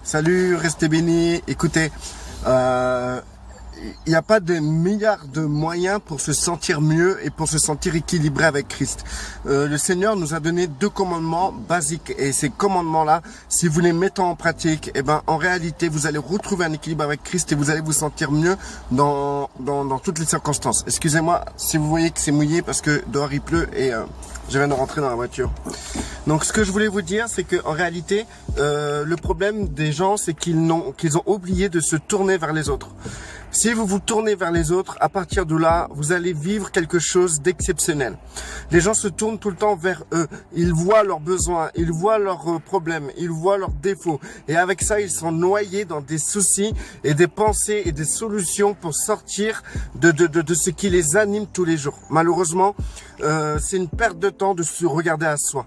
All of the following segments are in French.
Salut, restez bénis. Écoutez, il n'y a pas de milliards de moyens pour se sentir mieux et pour se sentir équilibré avec Christ. Le Seigneur nous a donné 2 commandements basiques et ces commandements-là, si vous les mettez en pratique, eh ben, en réalité, vous allez retrouver un équilibre avec Christ et vous allez vous sentir mieux dans toutes les circonstances. Excusez-moi si vous voyez que c'est mouillé parce que dehors il pleut et je viens de rentrer dans la voiture. Donc ce que je voulais vous dire, c'est que en réalité, le problème des gens, c'est qu'ils ont oublié de se tourner vers les autres. Si vous vous tournez vers les autres, à partir de là, vous allez vivre quelque chose d'exceptionnel. Les gens se tournent tout le temps vers eux. Ils voient leurs besoins, ils voient leurs problèmes, ils voient leurs défauts. Et avec ça, ils sont noyés dans des soucis et des pensées et des solutions pour sortir de ce qui les anime tous les jours. Malheureusement, c'est une perte de temps de se regarder à soi.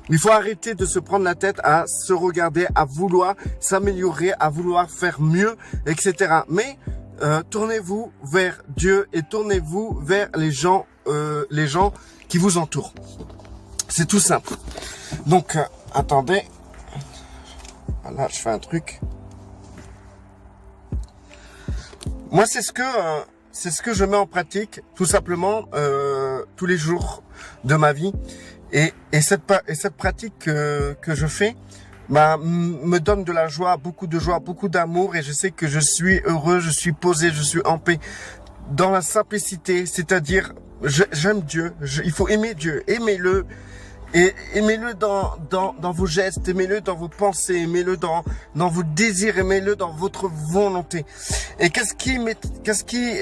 Il faut arrêter de se prendre la tête à se regarder, à vouloir s'améliorer, à vouloir faire mieux, etc. Mais tournez-vous vers Dieu et tournez-vous vers les gens qui vous entourent. C'est tout simple. Donc, attendez. Voilà, je fais un truc. Moi, c'est ce que je mets en pratique, tout simplement, tous les jours de ma vie. Et cette pratique que je fais, me donne de la joie, beaucoup d'amour, et je sais que je suis heureux, je suis posé, je suis en paix dans la simplicité, c'est-à-dire j'aime Dieu, il faut aimer Dieu, aimez-le, et aimez-le dans vos gestes, aimez-le dans vos pensées, aimez-le dans vos désirs, aimez-le dans votre volonté. Et qu'est-ce qui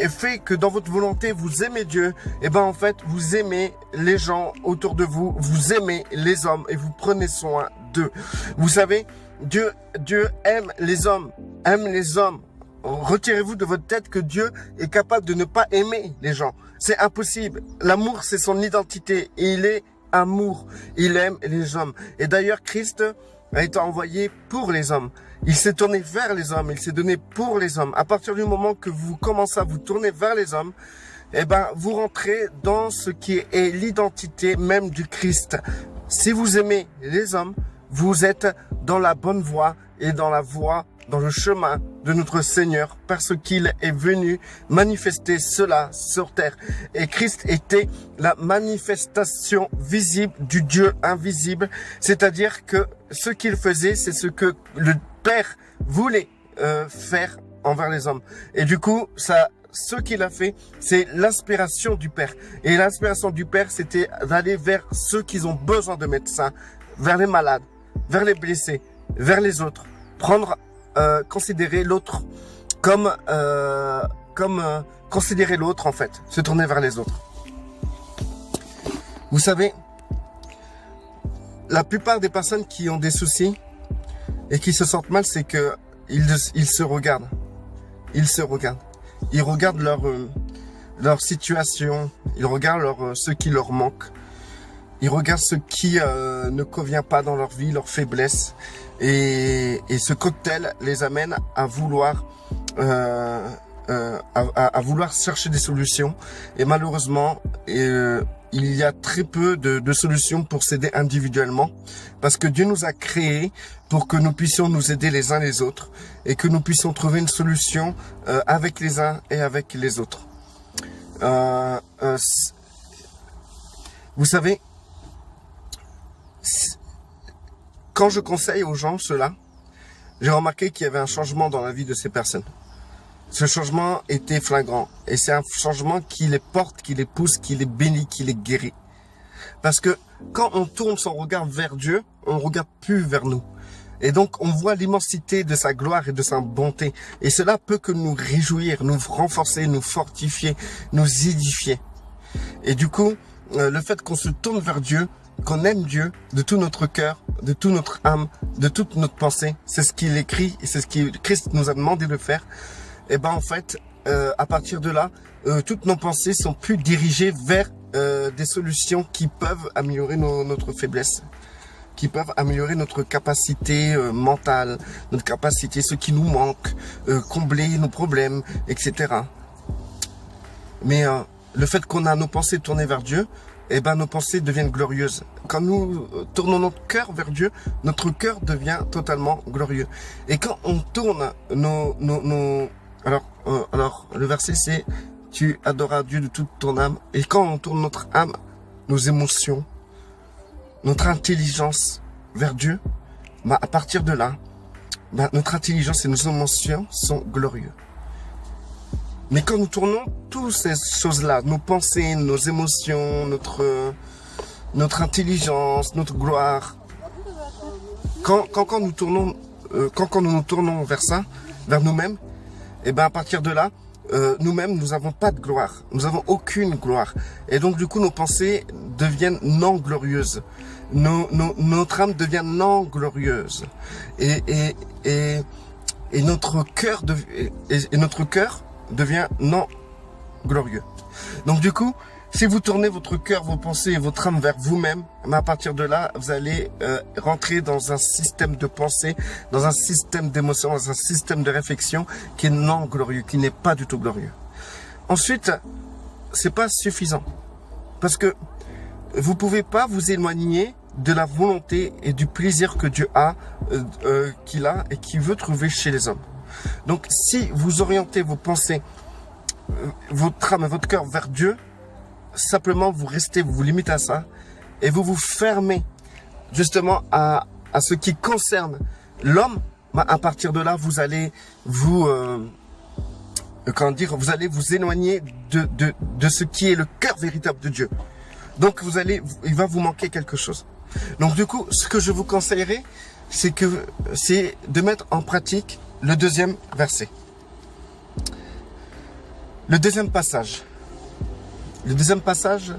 fait que dans votre volonté vous aimez Dieu? Eh ben en fait vous aimez les gens autour de vous, vous aimez les hommes et vous prenez soin d'eux. Vous savez, Dieu aime les hommes, Retirez-vous de votre tête que Dieu est capable de ne pas aimer les gens. C'est impossible. L'amour, c'est son identité et il est amour. Il aime les hommes. Et d'ailleurs, Christ a été envoyé pour les hommes. Il s'est tourné vers les hommes. Il s'est donné pour les hommes. À partir du moment que vous commencez à vous tourner vers les hommes, eh ben, vous rentrez dans ce qui est l'identité même du Christ. Si vous aimez les hommes, vous êtes dans la bonne voie et dans la voie, dans le chemin de notre Seigneur, parce qu'il est venu manifester cela sur terre. Et Christ était la manifestation visible du Dieu invisible, c'est-à-dire que ce qu'il faisait, c'est ce que le Père voulait faire envers les hommes. Et du coup, ce qu'il a fait, c'est l'inspiration du Père. Et l'inspiration du Père, c'était d'aller vers ceux qui ont besoin de médecins, vers les malades, vers les blessés, vers les autres. Considérer l'autre comme considérer l'autre en fait, se tourner vers les autres. Vous savez, la plupart des personnes qui ont des soucis et qui se sentent mal, c'est que ils se regardent. Ils regardent leur situation, ils regardent ce qui leur manque. Ils regardent ce qui ne convient pas dans leur vie, leurs faiblesses. Et ce cocktail les amène à vouloir vouloir chercher des solutions. Et malheureusement, il y a très peu de solutions pour s'aider individuellement. Parce que Dieu nous a créés pour que nous puissions nous aider les uns les autres. Et que nous puissions trouver une solution avec les uns et avec les autres. Vous savez, quand je conseille aux gens cela, j'ai remarqué qu'il y avait un changement dans la vie de ces personnes. Ce changement était flagrant. Et c'est un changement qui les porte, qui les pousse, qui les bénit, qui les guérit. Parce que quand on tourne son regard vers Dieu, on ne regarde plus vers nous. Et donc, on voit l'immensité de sa gloire et de sa bonté. Et cela peut que nous réjouir, nous renforcer, nous fortifier, nous édifier. Et du coup, le fait qu'on se tourne vers Dieu, qu'on aime Dieu de tout notre cœur, de toute notre âme, de toute notre pensée, c'est ce qu'il écrit et c'est ce que Christ nous a demandé de faire. Et ben en fait, à partir de là, toutes nos pensées sont plus dirigées vers des solutions qui peuvent améliorer notre faiblesse, qui peuvent améliorer notre capacité mentale, notre capacité, ce qui nous manque, combler nos problèmes, etc. Mais le fait qu'on a nos pensées tournées vers Dieu, eh ben, nos pensées deviennent glorieuses. Quand nous tournons notre cœur vers Dieu, notre cœur devient totalement glorieux. Et quand on tourne alors, le verset c'est, tu adoreras Dieu de toute ton âme. Et quand on tourne notre âme, nos émotions, notre intelligence vers Dieu, bah, à partir de là, bah, notre intelligence et nos émotions sont glorieux. Mais quand nous tournons toutes ces choses-là, nos pensées, nos émotions, notre intelligence, notre gloire, quand nous tournons, quand nous nous tournons vers ça, vers nous-mêmes, et ben à partir de là, nous-mêmes, nous n'avons pas de gloire, nous n'avons aucune gloire, et donc du coup nos pensées deviennent non glorieuses, notre âme devient non glorieuse, et notre cœur devient non glorieux. Donc du coup, si vous tournez votre cœur, vos pensées et votre âme vers vous-même, à partir de là, vous allez rentrer dans un système de pensée, dans un système d'émotion, dans un système de réflexion qui est non glorieux, qui n'est pas du tout glorieux. Ensuite, c'est pas suffisant, parce que vous pouvez pas vous éloigner de la volonté et du plaisir que Dieu a, qu'il a et qu'il veut trouver chez les hommes. Donc, si vous orientez vos pensées, votre âme et votre cœur vers Dieu, simplement vous restez, vous vous limitez à ça, et vous vous fermez justement à ce qui concerne l'homme, bah, à partir de là, vous allez vous, vous allez vous éloigner de ce qui est le cœur véritable de Dieu. Donc, il va vous manquer quelque chose. Donc, du coup, ce que je vous conseillerais, c'est de mettre en pratique le deuxième verset. Le deuxième passage. Le deuxième passage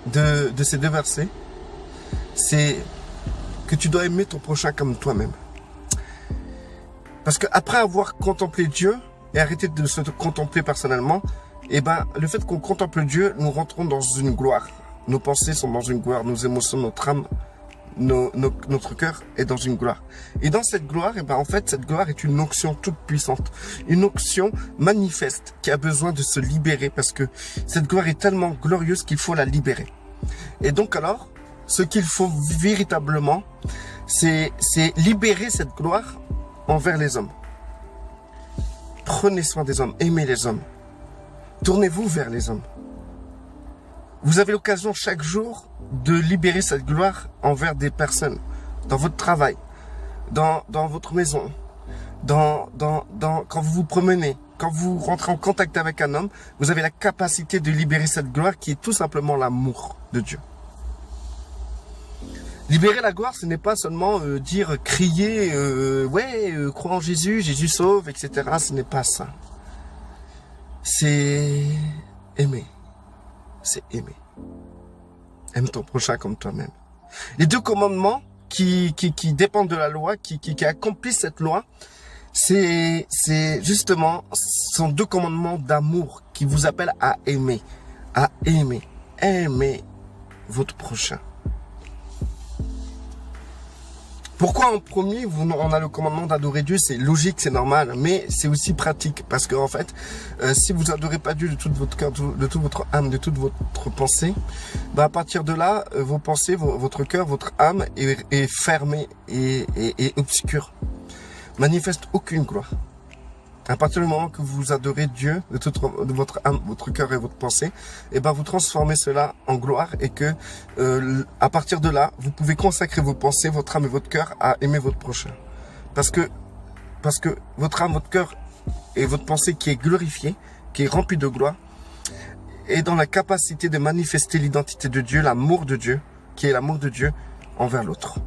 de ces deux versets, c'est que tu dois aimer ton prochain comme toi-même. Parce que après avoir contemplé Dieu et arrêté de se contempler personnellement, eh ben, le fait qu'on contemple Dieu, nous rentrons dans une gloire. Nos pensées sont dans une gloire, nos émotions, notre âme, notre cœur est dans une gloire. Et dans cette gloire, eh ben, en fait, cette gloire est une onction toute puissante. Une onction manifeste qui a besoin de se libérer parce que cette gloire est tellement glorieuse qu'il faut la libérer. Et donc alors, ce qu'il faut véritablement, c'est libérer cette gloire envers les hommes. Prenez soin des hommes, aimez les hommes. Tournez-vous vers les hommes. Vous avez l'occasion chaque jour de libérer cette gloire envers des personnes, dans votre travail, dans votre maison, quand vous vous promenez, quand vous rentrez en contact avec un homme, vous avez la capacité de libérer cette gloire qui est tout simplement l'amour de Dieu. Libérer la gloire, ce n'est pas seulement crier, crois en Jésus, Jésus sauve, etc. Ce n'est pas ça. C'est aimer. C'est aimer. Aime ton prochain comme toi-même. Les deux commandements qui dépendent de la loi, qui accomplissent cette loi, c'est justement, sont deux commandements d'amour qui vous appellent à aimer. À aimer. Aimer votre prochain. Pourquoi en premier, on a le commandement d'adorer Dieu? C'est logique, c'est normal, mais c'est aussi pratique. Parce que en fait, si vous adorez pas Dieu de tout votre cœur, de toute votre âme, de toute votre pensée, bah à partir de là, vos pensées, votre cœur, votre âme est fermé et obscur. Manifeste aucune gloire. À partir du moment que vous adorez Dieu de votre âme, votre cœur et votre pensée, et ben vous transformez cela en gloire et que à partir de là, vous pouvez consacrer vos pensées, votre âme et votre cœur à aimer votre prochain. Parce que votre âme, votre cœur et votre pensée qui est glorifiée, qui est remplie de gloire, est dans la capacité de manifester l'identité de Dieu, l'amour de Dieu, qui est l'amour de Dieu envers l'autre.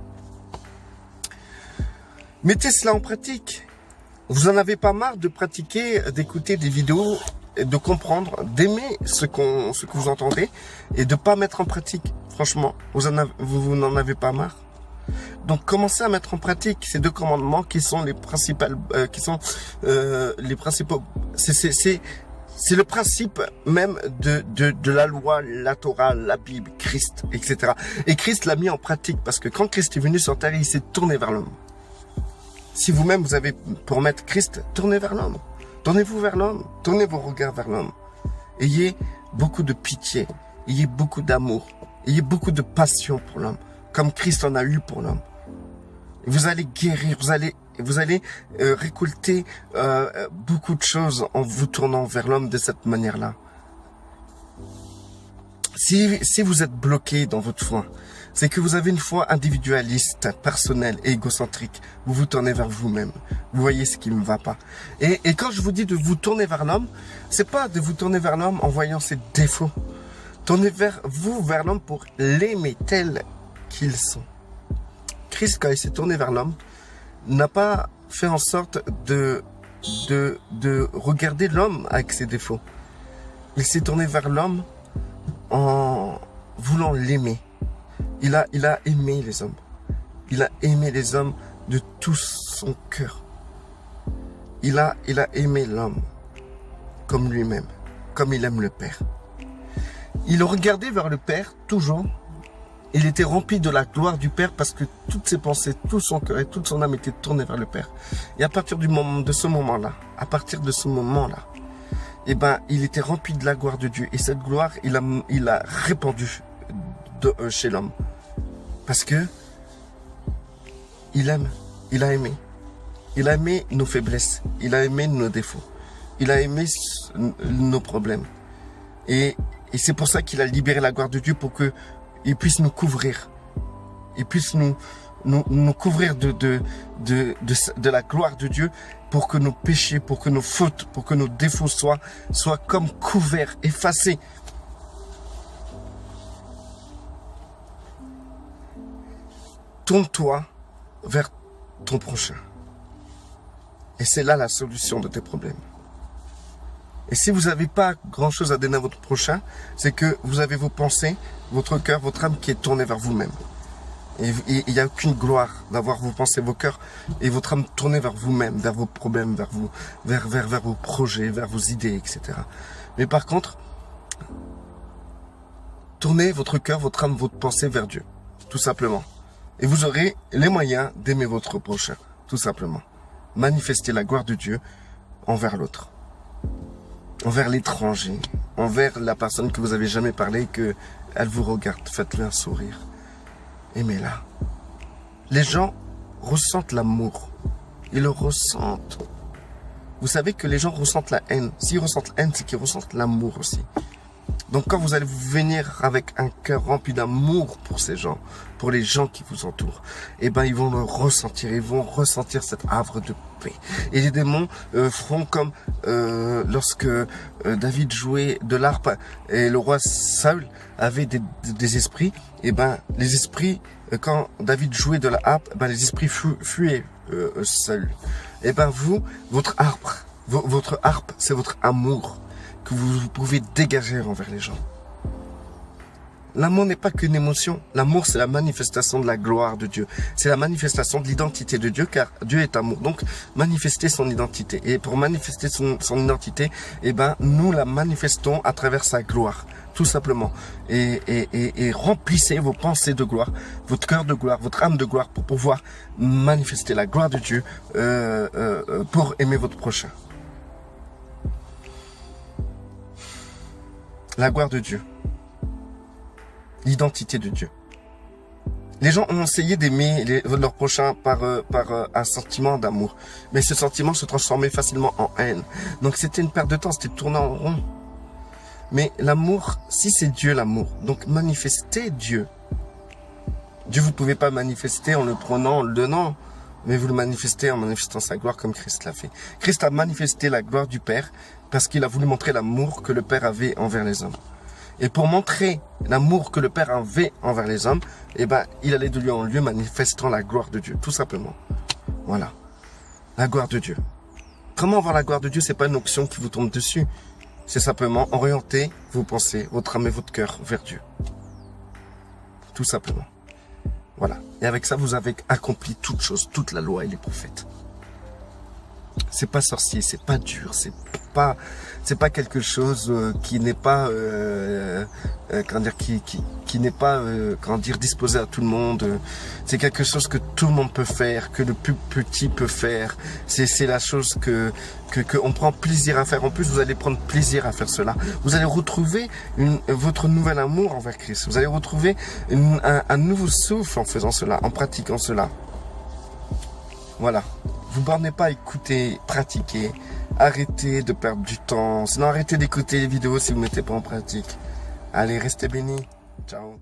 Mettez cela en pratique. Vous en avez pas marre de pratiquer, d'écouter des vidéos, de comprendre, d'aimer ce que vous entendez et de pas mettre en pratique. Franchement, vous n'en avez pas marre. Donc commencez à mettre en pratique ces deux commandements qui sont les principaux. C'est le principe même de la loi, la Torah, la Bible, Christ, etc. Et Christ l'a mis en pratique parce que quand Christ est venu sur terre, il s'est tourné vers l'homme. Si vous-même vous avez pour mettre Christ, tournez vers l'homme. Tournez-vous vers l'homme. Tournez vos regards vers l'homme. Ayez beaucoup de pitié. ayez beaucoup d'amour, ayez beaucoup de passion pour l'homme, comme Christ en a eu pour l'homme. Vous allez guérir, vous allez récolter beaucoup de choses en vous tournant vers l'homme de cette manière-là. Si vous êtes bloqué dans votre foi, c'est que vous avez une foi individualiste, personnelle et égocentrique. Vous vous tournez vers vous-même. Vous voyez ce qui ne va pas. Et quand je vous dis de vous tourner vers l'homme, c'est pas de vous tourner vers l'homme en voyant ses défauts. Tournez vers l'homme pour l'aimer tel qu'il sont. Christ, quand il s'est tourné vers l'homme, n'a pas fait en sorte de regarder l'homme avec ses défauts. Il s'est tourné vers l'homme en voulant l'aimer. Il a aimé les hommes. Il a aimé les hommes de tout son cœur. Il a aimé l'homme comme lui-même, comme il aime le Père. Il regardait vers le Père toujours. Il était rempli de la gloire du Père parce que toutes ses pensées, tout son cœur et toute son âme étaient tournées vers le Père. Et à partir de ce moment-là, eh ben, il était rempli de la gloire de Dieu. Et cette gloire, il a répandu chez l'homme. Parce que il aime, il a aimé. Il a aimé nos faiblesses. Il a aimé nos défauts. Il a aimé nos problèmes. Et c'est pour ça qu'il a libéré la gloire de Dieu pour que il puisse nous couvrir. Il puisse nous couvrir de la gloire de Dieu pour que nos péchés, pour que nos fautes, pour que nos défauts soient comme couverts, effacés. Tourne-toi vers ton prochain. Et c'est là la solution de tes problèmes. Et si vous n'avez pas grand-chose à donner à votre prochain, c'est que vous avez vos pensées, votre cœur, votre âme qui est tournée vers vous-même. Et il n'y a aucune gloire d'avoir vos pensées, vos cœurs et votre âme tournée vers vous-même, vers vos problèmes, vers vos projets, vers vos idées, etc. Mais par contre, tournez votre cœur, votre âme, votre pensée vers Dieu, tout simplement. Et vous aurez les moyens d'aimer votre prochain, tout simplement. Manifestez la gloire de Dieu envers l'autre, envers l'étranger, envers la personne que vous avez jamais parlé et que elle vous regarde. Faites-lui un sourire. Aimez-la. Les gens ressentent l'amour. Ils le ressentent. Vous savez que les gens ressentent la haine. S'ils ressentent la haine, c'est qu'ils ressentent l'amour aussi. Donc quand vous allez venir avec un cœur rempli d'amour pour ces gens, pour les gens qui vous entourent, eh ben ils vont le ressentir, ils vont ressentir cette havre de paix. Et les démons feront comme lorsque David jouait de l'harpe et le roi Saül avait des esprits, eh ben les esprits, quand David jouait de la harpe, ben les esprits fuyaient Saül. Eh ben votre harpe, c'est votre amour que vous pouvez dégager envers les gens. L'amour n'est pas qu'une émotion. L'amour, c'est la manifestation de la gloire de Dieu. C'est la manifestation de l'identité de Dieu, car Dieu est amour. Donc, manifester son identité. Et pour manifester son identité, eh ben, nous la manifestons à travers sa gloire, tout simplement. Et remplissez vos pensées de gloire, votre cœur de gloire, votre âme de gloire, pour pouvoir manifester la gloire de Dieu pour aimer votre prochain. La gloire de Dieu. L'identité de Dieu. Les gens ont essayé d'aimer leur prochain par un sentiment d'amour. Mais ce sentiment se transformait facilement en haine. Donc c'était une perte de temps, c'était tourner en rond. Mais l'amour, si c'est Dieu l'amour, donc manifestez Dieu. Dieu, vous ne pouvez pas manifester en le prenant, en le donnant. Mais vous le manifestez en manifestant sa gloire comme Christ l'a fait. Christ a manifesté la gloire du Père parce qu'il a voulu montrer l'amour que le Père avait envers les hommes. Et pour montrer l'amour que le Père avait envers les hommes, eh ben, il allait de lieu en lieu manifestant la gloire de Dieu, tout simplement. Voilà. La gloire de Dieu. Comment avoir la gloire de Dieu? C'est pas une option qui vous tombe dessus. C'est simplement orienter vos pensées, votre âme et votre cœur vers Dieu. Tout simplement. Voilà. Et avec ça, vous avez accompli toute chose, toute la loi et les prophètes. c'est pas sorcier, c'est pas dur, c'est pas quelque chose qui n'est pas comment dire, qui n'est pas comment dire, disposé à tout le monde. C'est quelque chose que tout le monde peut faire, que le plus petit peut faire. C'est la chose que on prend plaisir à faire. En plus, vous allez prendre plaisir à faire cela. Vous allez retrouver votre nouvel amour envers Christ. Vous allez retrouver un nouveau souffle en faisant cela, en pratiquant cela. Voilà. Vous bornez pas à écouter, pratiquer. Arrêtez de perdre du temps. Sinon, arrêtez d'écouter les vidéos si vous ne mettez pas en pratique. Allez, restez bénis. Ciao.